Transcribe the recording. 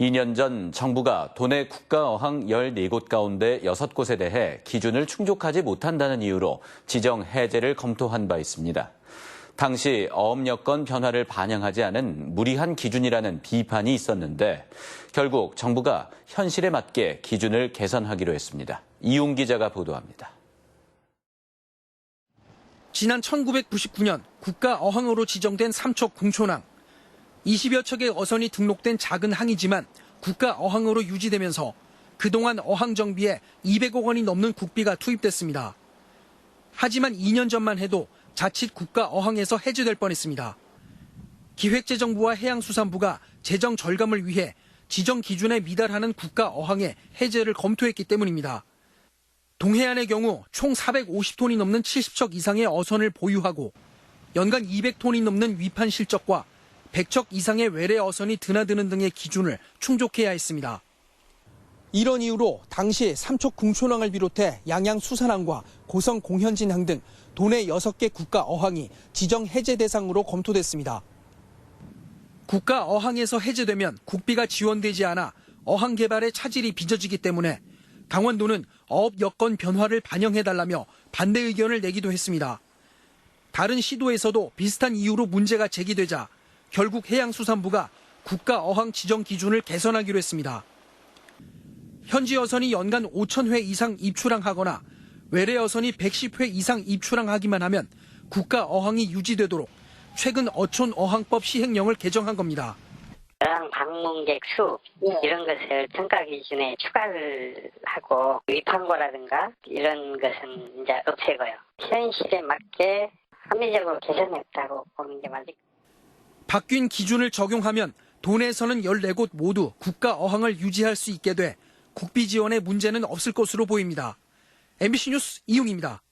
2년 전 정부가 도내 국가어항 14곳 가운데 6곳에 대해 기준을 충족하지 못한다는 이유로 지정 해제를 검토한 바 있습니다. 당시 어업 여건 변화를 반영하지 않은 무리한 기준이라는 비판이 있었는데 결국 정부가 현실에 맞게 기준을 개선하기로 했습니다. 이용 기자가 보도합니다. 지난 1999년 국가어항으로 지정된 삼척 궁촌항. 20여 척의 어선이 등록된 작은 항이지만 국가어항으로 유지되면서 그동안 어항 정비에 200억 원이 넘는 국비가 투입됐습니다. 하지만 2년 전만 해도 자칫 국가어항에서 해제될 뻔했습니다. 기획재정부와 해양수산부가 재정 절감을 위해 지정 기준에 미달하는 국가어항의 해제를 검토했기 때문입니다. 동해안의 경우 총 450톤이 넘는 70척 이상의 어선을 보유하고 연간 200톤이 넘는 위판 실적과 100척 이상의 외래 어선이 드나드는 등의 기준을 충족해야 했습니다. 이런 이유로 당시 삼척 궁촌항을 비롯해 양양수산항과 고성 공현진항 등 도내 6개 국가 어항이 지정 해제 대상으로 검토됐습니다. 국가 어항에서 해제되면 국비가 지원되지 않아 어항 개발에 차질이 빚어지기 때문에 강원도는 어업 여건 변화를 반영해달라며 반대 의견을 내기도 했습니다. 다른 시도에서도 비슷한 이유로 문제가 제기되자 결국 해양수산부가 국가 어항 지정 기준을 개선하기로 했습니다. 현지 어선이 연간 5,000회 이상 입출항하거나 외래 어선이 110회 이상 입출항하기만 하면 국가 어항이 유지되도록 최근 어촌 어항법 시행령을 개정한 겁니다. 어항 방문객 수 이런 것을 평가 기준에 추가를 하고 위판고라든가 이런 것은 이제 없애고요. 현실에 맞게 합리적으로 개선했다고 보는 게 맞을. 바뀐 기준을 적용하면 도내에서는 14곳 모두 국가 어항을 유지할 수 있게 돼 국비 지원에 문제는 없을 것으로 보입니다. MBC 뉴스 이용입니다.